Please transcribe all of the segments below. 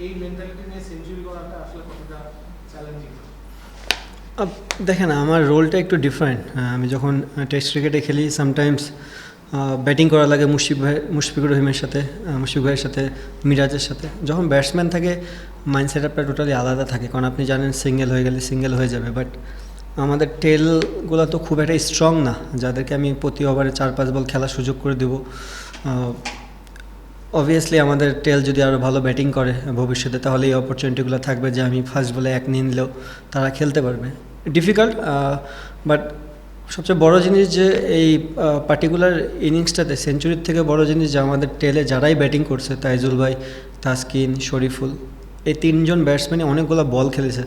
এই মেন্টালিটি নিয়ে সেঞ্চুরি করাটা আসলে কতটা চ্যালেঞ্জিং? দেখেন আমার রোলটা একটু ডিফারেন্ট। আমি যখন টেস্ট ক্রিকেটে খেলি সামটাইমস ব্যাটিং করা লাগে মুশফিকুর রহিমের সাথে, মুশফিক ভাইয়ের সাথে, মিরাজের সাথে। যখন ব্যাটসম্যান থাকে মাইন্ড সেট আপটা টোটালি আলাদা থাকে, কারণ আপনি জানেন সিঙ্গেল হয়ে গেলে সিঙ্গেল হয়ে যাবে। বাট আমাদের টেলগুলো তো খুব একটা স্ট্রং না, যাদেরকে আমি প্রতি ওভারে 4-5 বল খেলার সুযোগ করে দেবো। অবভিয়াসলি আমাদের টেল যদি আরও ভালো ব্যাটিং করে ভবিষ্যতে, তাহলে এই অপরচুনিটিগুলো থাকবে যে আমি ফার্স্ট বলে 1 নিয়ে নিলেও তারা খেলতে পারবে। ডিফিকাল্ট, বাট সবচেয়ে বড় জিনিস যে এই পার্টিকুলার ইনিংসটাতে সেঞ্চুরির থেকে বড় জিনিস যে আমাদের টেলে যারাই ব্যাটিং করছে, তাইজুল ভাই, তাসকিন, শরীফুল, এই 3জন ব্যাটসম্যানই অনেকগুলো বল খেলেছে,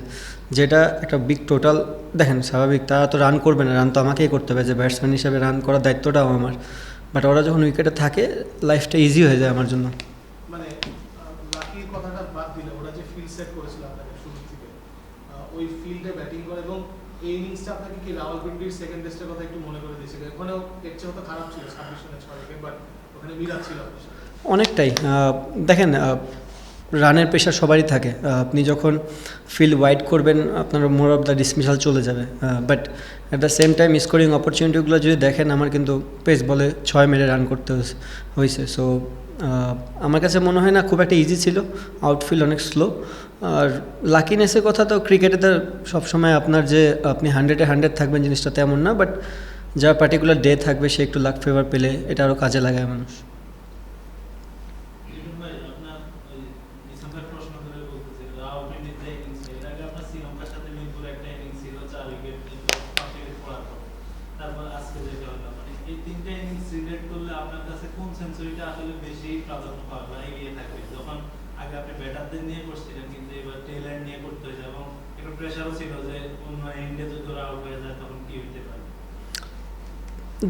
যেটা একটা বিগ টোটাল। দেখেন স্বাভাবিক তারা তো রান করবে না, রান তো আমাকেই করতে হবে, যে ব্যাটসম্যান হিসেবে রান করার দায়িত্বটাও আমার। বাট ওরা যখন উইকেটে থাকে লাইফটা ইজি হয়ে যায় আমার জন্য। মানে লাকির কথাটা বাদ দিলে ওরা যে ফিল্ড সেট করেছিল আপনাকে শুরু থেকে, ওই ফিল্ডে ব্যাটিং করে, এবং এই ইনিংসটা আপনাকে কি রাওয়ালপিন্ডির সেকেন্ড টেস্টের কথা একটু মনে করে দিয়েছে? ওখানেও এর চেয়ে হয়তো খারাপ ছিল 26 রানে 6 উইকেট, বাট ওখানে মিরাজ ছিল আপনার সাথে। অনেকটাই। দেখেন রানের প্রেশার সবারই থাকে। আপনি যখন ফিল্ড ওয়াইড করবেন আপনার মোর অফ দ্য ডিসমিসাল চলে যাবে। But at the same time scoring অপরচুনিটিগুলো যদি দেখেন, আমার কিন্তু পেস বলে 6 মেরে রান করতে হয়েছে। সো আমার কাছে মনে হয় না খুব একটা ইজি ছিল, আউটফিল্ড অনেক স্লো। আর লাকিনেসের কথা তো ক্রিকেটে তো সবসময় আপনার যে আপনি 100-এ 100 থাকবেন জিনিসটা তেমন না, বাট যার পার্টিকুলার ডে থাকবে সে একটু লাক ফেভার পেলে এটা আরও কাজে লাগায় মানুষ।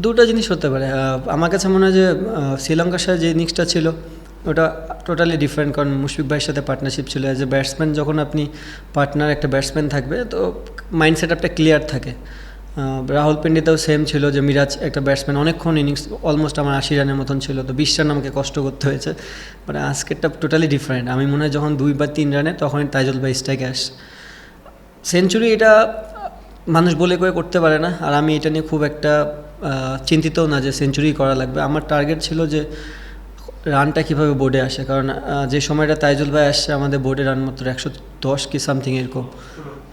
দুটো জিনিস হতে পারে। আমার কাছে মনে হয় যে শ্রীলঙ্কার সাথে যে ইনিংসটা ছিল ওটা টোটালি ডিফারেন্ট, কারণ মুশফিক ভাইয়ের সাথে পার্টনারশিপ ছিল। অ্যাজ এ ব্যাটসম্যান যখন আপনি পার্টনার একটা ব্যাটসম্যান থাকবে তো মাইন্ড সেট আপটা ক্লিয়ার থাকে। রাহুলপিন্ডিতেও সেম ছিল, যে মিরাজ একটা ব্যাটসম্যান অনেকক্ষণ ইনিংস অলমোস্ট আমার 80 রানের মতন ছিল, তো 20 রান আমাকে কষ্ট করতে হয়েছে। মানে আজকেরটা টোটালি ডিফারেন্ট। আমি মনে হয় যখন 2 বা 3 রানে তখনই তাইজুল ভাই স্ট্রাইকে আসে। সেঞ্চুরি এটা মানুষ বলে করে করতে পারে না, আর আমি এটা নিয়ে খুব একটা চিন্তিতও না যে সেঞ্চুরি করা লাগবে। আমার টার্গেট ছিল যে রানটা কীভাবে বোর্ডে আসে, কারণ যে সময়টা তাইজুল ভাই আসছে আমাদের বোর্ডে রান মাত্র 110 কি সামথিং এরকম,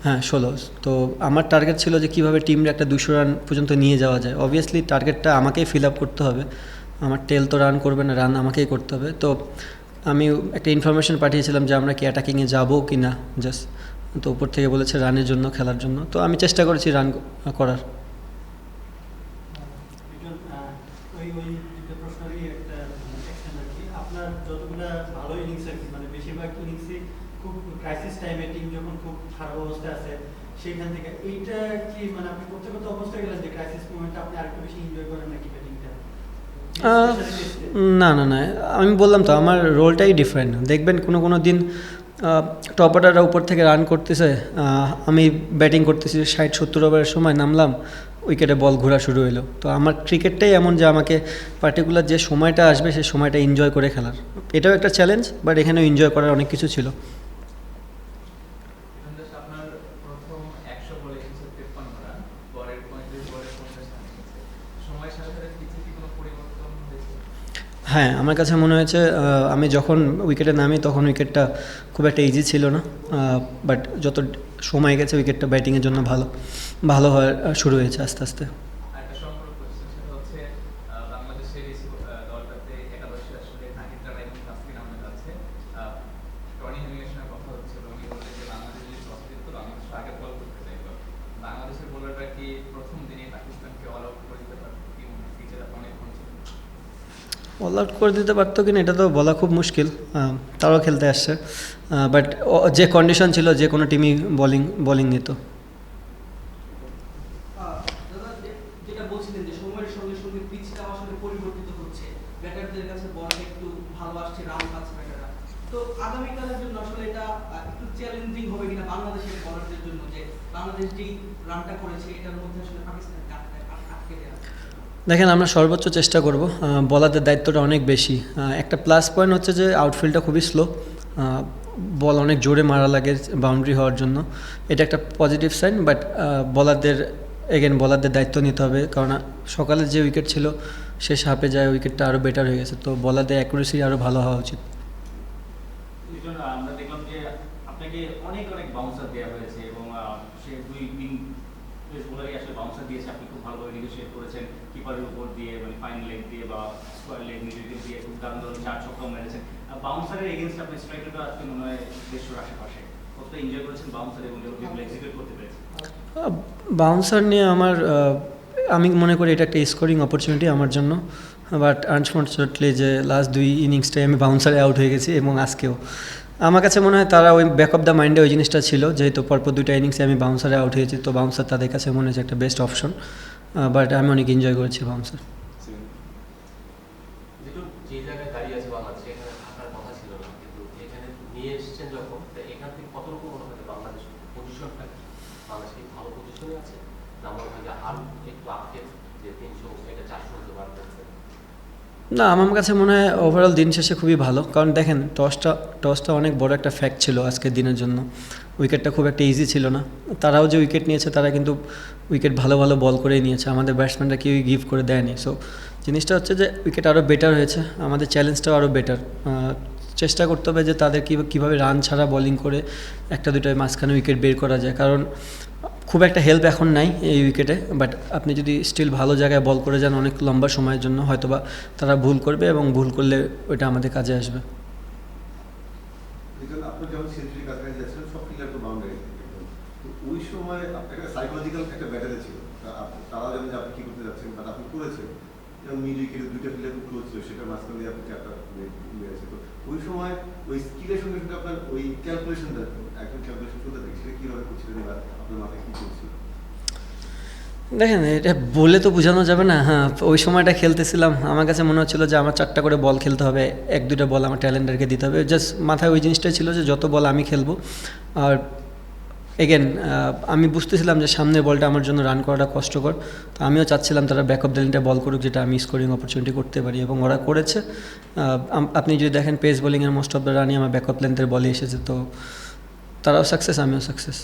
হ্যাঁ 16। তো আমার টার্গেট ছিল যে কীভাবে টিমটা একটা 200 রান পর্যন্ত নিয়ে যাওয়া যায়। অবভিয়াসলি টার্গেটটা আমাকেই ফিল আপ করতে হবে, আমার টেল তো রান করবে না, রান আমাকেই করতে হবে। তো আমি একটা ইনফরমেশন পাঠিয়েছিলাম যে আমরা কি অ্যাটাকিংয়ে যাবো কি না, জাস্ট তো উপর থেকে বলেছে রানের জন্য, খেলার জন্য। তো আমি চেষ্টা করেছি রান করার। সেখান থেকে এইটা কি মানে আপনি করতে করতে অবস্থা গেলেন যে ক্রাইসিস মোমেন্টে আপনি আরেকটু বেশি এনজয় করেন নাকি ব্যাটিংটা? না না না, আমি বললাম তো আমার রোলটাই ডিফারেন্ট। দেখবেন কোনো কোনো দিন টপ অর্ডাররা উপর থেকে রান করতেছে, আমি ব্যাটিং করতেছি 60-70 ওভারের সময় নামলাম, উইকেটে বল ঘোরা শুরু হলো। তো আমার ক্রিকেটটাই এমন যে আমাকে পার্টিকুলার যে সময়টা আসবে সেই সময়টা এনজয় করে খেলার, এটাও একটা চ্যালেঞ্জ, বাট এখানেও এনজয় করার অনেক কিছু ছিল। হ্যাঁ, আমার কাছে মনে হয়েছে আমি যখন উইকেটে নামি তখন উইকেটটা খুব একটা ইজি ছিল না, বাট যত সময় গেছে উইকেটটা ব্যাটিংয়ের জন্য ভালো ভালো হওয়া শুরু হয়েছে আস্তে আস্তে। অল আউট করে দিতে পারতো কিনা এটা তো বলা খুব মুশকিল, তারাও খেলতে আসছে। বাট যে কন্ডিশন ছিল যে কোনো টিমই বোলিং নিত। যেটা বলছিলেন যে সময়ের সঙ্গে সঙ্গে পিচটা আসলে পরিবর্তিত হচ্ছে, ব্যাটারদের কাছে বল একটু ভালো আসছে, রান পাচ্ছে ব্যাটাররা। তো আগামীকালের জন্য আসলে এটা একটু চ্যালেঞ্জিং হবে কিনা বাংলাদেশের বলারদের জন্য, যে বাংলাদেশ যেই রানটা করেছে এটার মধ্যে আসলে পাকিস্তানকে আটকে দেওয়া। দেখেন আমরা সর্বোচ্চ চেষ্টা করব, বলারদের দায়িত্বটা অনেক বেশি। একটা প্লাস পয়েন্ট হচ্ছে যে আউটফিল্ডটা খুবই স্লো, বল অনেক জোরে মারা লাগে বাউন্ডারি হওয়ার জন্য, এটা একটা পজিটিভ সাইন। বাট বলারদের দায়িত্ব নিতে হবে, কারণ সকালে যে উইকেট ছিল শেষ হাফে যায় উইকেটটা আরও বেটার হয়ে গেছে, তো বলারদের অ্যাকুরেসি আরও ভালো হওয়া উচিত। লিটন, আমরা দেখলাম যে আপনাকে অনেক বাউন্সার দেওয়া হয়েছে এবং সে দুই তিন পেস বোলারই আসলে বাউন্সার দিয়েছে, আপনি খুব ভালোভাবে নেগোশিয়েট করেছেন কিপারের উপর দিয়ে, মানে ফাইন লেগ দিয়ে বা স্কোয়ার লেগ মিডল দিয়ে খুব দারুণ দারুণ 4 ছক্কাও মেরেছেন। বাউন্সারের এগেনস্ট আপনি স্ট্রাইক রেটও আজকে মনে হয় 150 আশেপাশে, কতটা এনজয় করেছেন বাউন্সার এবং যেগুলো এক্সিকিউট করতে পেরেছেন? বাউন্সার নিয়ে আমি মনে করি এটা একটা স্কোরিং অপরচুনিটি আমার জন্য, বাট আনফর্চুনেটলি যে লাস্ট 2 ইনিংসটাই আমি বাউন্সারে আউট হয়ে গেছি, এবং আজকেও আমার কাছে মনে হয় তারা ওই ব্যাক অফ দ্য মাইন্ডে ওই জিনিসটা ছিল, যেহেতু পরপর 2টা ইনিংসে আমি বাউন্সারে আউট হয়েছি, তো বাউন্সার তাদের কাছে মনে হচ্ছে একটা বেস্ট অপশন। বাট আমি অনেক এনজয় করেছি বাউন্সার। যেহেতু যে জায়গায় দাঁড়িয়ে আছে বাংলাদেশ, এখানে থাকার কথা ছিল না, কিন্তু এখানে নিয়ে এসেছেন যখন, এখান থেকে কতটুকু মনে হয় বাংলাদেশ পজিশনটা কি, বাংলাদেশ কি ভালো পজিশনে আছে, না মনে হয় যে আরও একটু আগে যে 300 এটা 400 হতে পারতেছে? না, আমার কাছে মনে হয় ওভারঅল দিন শেষে খুবই ভালো, কারণ দেখেন টসটা অনেক বড় একটা ফ্যাক্ট ছিল আজকের দিনের জন্য। উইকেটটা খুব একটা ইজি ছিল না, তারাও যে উইকেট নিয়েছে তারা কিন্তু উইকেট ভালো ভালো বল করেই নিয়েছে, আমাদের ব্যাটসম্যানরা কেউই গিভ করে দেয়নি। সো জিনিসটা হচ্ছে যে উইকেট আরও বেটার হয়েছে, আমাদের চ্যালেঞ্জটাও আরও বেটার। চেষ্টা করতে হবে যে তাদের কীভাবে রান ছাড়া বোলিং করে 1-2টায় মাঝখানে উইকেট বের করা যায়, কারণ খুব একটা হেল্প এখন নাই এই উইকেটে। বাট আপনি যদি স্টিল ভালো জায়গায় বল করে যান অনেক লম্বা সময়ের জন্য, হয়তোবা তারা ভুল করবে, এবং ভুল করলে ওইটা আমাদের কাজে আসবে। আপনি যখন সেঞ্চুরি কাছাকাছি যাচ্ছিলেন, সব ফিল্ডার তো বাউন্ডারি, তো ওই সময় আপনার একটা সাইকোলজিক্যাল একটা ব্যাটারে ছিল, তারা জানেন যে আপনি কী করতে যাচ্ছেন, বাট আপনি করেছেন। যেমন মিড উইকেটে 2টা ফিল্ডার খুব ক্লোজ ছিল, সেটার মাঝখান দিয়ে আপনি 4টা মেরেছে। তো ওই সময় ওই স্কিলের সঙ্গে সঙ্গে আপনার ওই ক্যালকুলেশনটা, একজন ক্যালকুলেশন করতে দেখি, সেটা কীভাবে করছিলেন বা আপনার মাথায় কী চলছিল? দেখেন, এটা বলে তো বোঝানো যাবে না। হ্যাঁ, ওই সময়টা খেলতেছিলাম, আমার কাছে মনে হচ্ছিলো যে আমার 4টা করে বল খেলতে হবে, 1-2টা বল আমার ট্যালেন্টারকে দিতে হবে। জাস্ট মাথায় ওই জিনিসটাই ছিল যে যত বল আমি খেলবো। আর এগেন আমি বুঝতেছিলাম যে সামনের বলটা আমার জন্য রান করাটা কষ্টকর, তো আমিও চাচ্ছিলাম তারা ব্যাক অফ দ্য লাইনটা বল করুক, যেটা আমি স্কোরিং অপরচুনিটি করতে পারি, এবং ওরা করেছে। আপনি যদি দেখেন পেস বোলিংয়ের মোস্ট অফ দ্য রানই আমার ব্যাক অফ লেন্থের বলে এসেছে, তো তারাও সাকসেস, আমিও সাকসেস।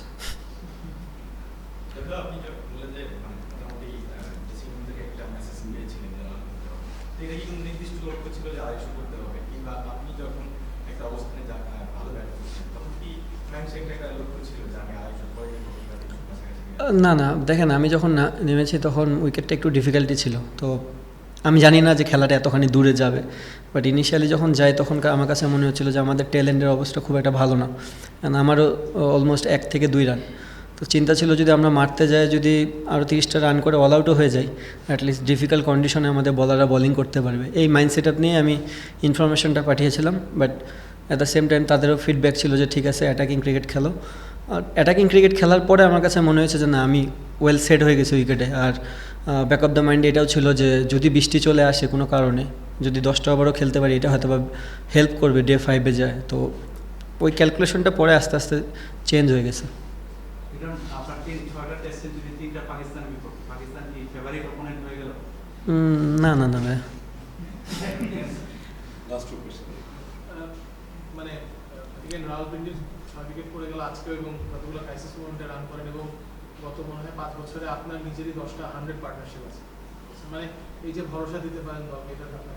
না না, দেখেন আমি যখন নেমেছি তখন উইকেটটা একটু ডিফিকাল্টি ছিল, তো আমি জানি না যে খেলাটা এতখানি দূরে যাবে। বাট ইনিশিয়ালি যখন যাই তখন আমার কাছে মনে হচ্ছিলো যে আমাদের টেলেন্টের অবস্থা খুব একটা ভালো না, কারণ আমারও অলমোস্ট 1 থেকে 2 রান। তো চিন্তা ছিল যদি আমরা মারতে যাই, যদি আরও 30টা রান করে অল আউটও হয়ে যাই, অ্যাটলিস্ট ডিফিকাল্ট কন্ডিশনে আমাদের বলাররা বোলিং করতে পারবে। এই মাইন্ড সেট আপ নিয়ে আমি ইনফরমেশনটা পাঠিয়েছিলাম। But at the same time তাদেরও ফিডব্যাক ছিল যে ঠিক আছে, অ্যাটাকিং ক্রিকেট খেলো। আর অ্যাটাকিং ক্রিকেট খেলার পরে আমার কাছে মনে হয়েছে যে না, আমি ওয়েল সেট হয়ে গেছি উইকেটে। আর ব্যাক অফ দ্য মাইন্ডে এটাও ছিল যে যদি বৃষ্টি চলে আসে কোনো কারণে, যদি 10টা ওভারও খেলতে পারি, এটা হয়তো বা হেল্প করবে ডে 5-এ যায়। তো ওই ক্যালকুলেশনটা পরে আস্তে আস্তে চেঞ্জ হয়ে গেছে। না না না ভাই, মানে রাওয়ালপিন্ডির 6 উইকেট পড়ে গেল আজকে, এবং কতগুলো ক্রাইসিস মোমেন্টে রান করেন, এবং গত মনে হয় 5 বছরে আপনার নিজেরই 10টা 100 পার্টনারশিপ আছে। মানে এই যে ভরসা দিতে পারেন দলকে, এটা আপনার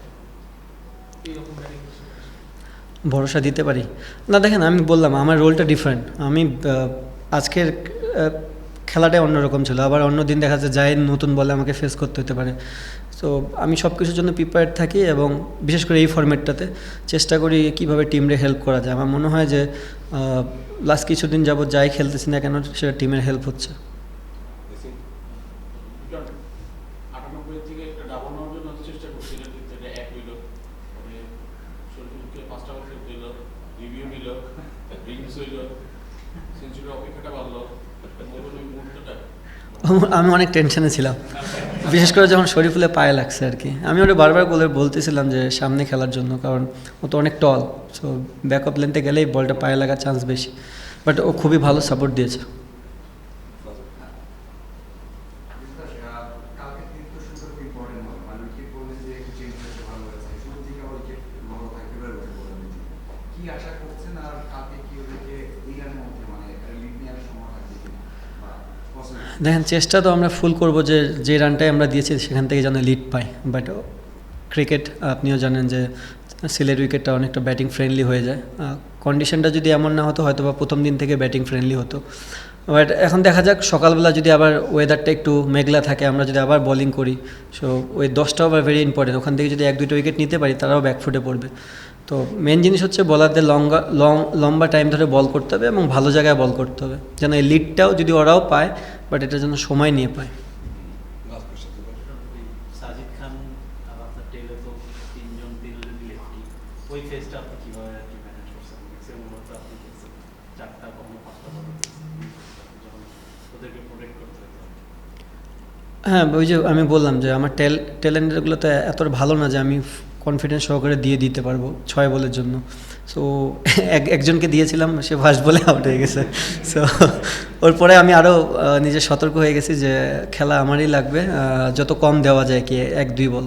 এইরকম ব্যাটিং ভরসা দিতে পারি না। দেখেন, আমি বললাম আমার রোলটা ডিফারেন্ট। আমি আজকের খেলাটাই অন্যরকম ছিল, আবার অন্য দিন দেখা যাচ্ছে যায় নতুন বলে আমাকে ফেস করতে হতে পারে। সো আমি সব কিছুর জন্য প্রিপেয়ার্ড থাকি, এবং বিশেষ করে এই ফরম্যাটটাতে চেষ্টা করি কীভাবে টিমরে হেল্প করা যায়। আমার মনে হয় যে লাস্ট কিছুদিন যাবত যাই খেলতেছি না কেন, সেটা টিমের হেল্প হচ্ছে। 98 থেকে একটা ডাবল নেওয়ার জন্য চেষ্টা করছি, এটা দিক থেকে 1 উইকেট, মানে শরীরকে 5টা উইকেট দিল, রিভিউ নিল, রিংস হইল, সেঞ্চুরি অপেক্ষাটা বাড়লো, ওই মুহূর্তটা আমি অনেক টেনশনে ছিলাম, বিশেষ করে যখন শরীফুলের পায়ে লাগছে আর কি। আমি ওটা বারবার বলতেছিলাম যে সামনে খেলার জন্য, কারণ ও তো অনেক টল, সো ব্যাক অফ লেন্থে গেলেই বলটা পায়ে লাগার চান্স বেশি। বাট ও খুবই ভালো সাপোর্ট দিয়েছে। কি আশা করছেন আর কালকে দেখেন চেষ্টা তো আমরা ফুল করব যে যে রানটাই আমরা দিয়েছি সেখান থেকে যেন লিড পাই, বাট ক্রিকেট আপনিও জানেন যে সিলেট উইকেটটা অনেকটা ব্যাটিং ফ্রেন্ডলি হয়ে যায়। কন্ডিশনটা যদি এমন না হতো হয়তো বা প্রথম দিন থেকে ব্যাটিং ফ্রেন্ডলি হতো, বাট এখন দেখা যাক সকালবেলা যদি আবার ওয়েদারটা একটু মেঘলা থাকে, আমরা যদি আবার বোলিং করি, সো ওই 10টা ওভার ভেরি ইম্পর্টেন্ট, ওখান থেকে যদি 1-2টা উইকেট নিতে পারি তারাও ব্যাকফুটে পড়বে। তো মেন জিনিস হচ্ছে বলারদের লম্বা টাইম ধরে বল করতে হবে এবং ভালো জায়গায় বল করতে হবে, যেন এই লিডটাও যদি ওরাও পায় বাট এটা যেন সময় নিয়ে পায়। সাজিদ খান আর আপনার টেলে তো তিনজনই লেফটি, ওই ফেজটা আপনি কিভাবে আর কি ম্যানেজ করছেন? ম্যাক্সিমাম ওভার তো আপনি খেলছেন 4টা কখনো 5টা বল যখন ওদেরকে প্রোটেক্ট করতে হতো। হ্যাঁ, ওই যে আমি বললাম যে আমার ট্যালেন্টগুলো তো এতটা ভালো না যে আমি কনফিডেন্স সহকারে দিতে পারবো 6 বলের জন্য। সো একজনকে দিয়েছিলাম, সে ফার্স্ট বলে আউট হয়ে গেছে। সো ওর পরে আমি আরও নিজে সতর্ক হয়ে গেছি যে খেলা আমারই লাগবে, যত কম দেওয়া যায় কি 1-2 বল।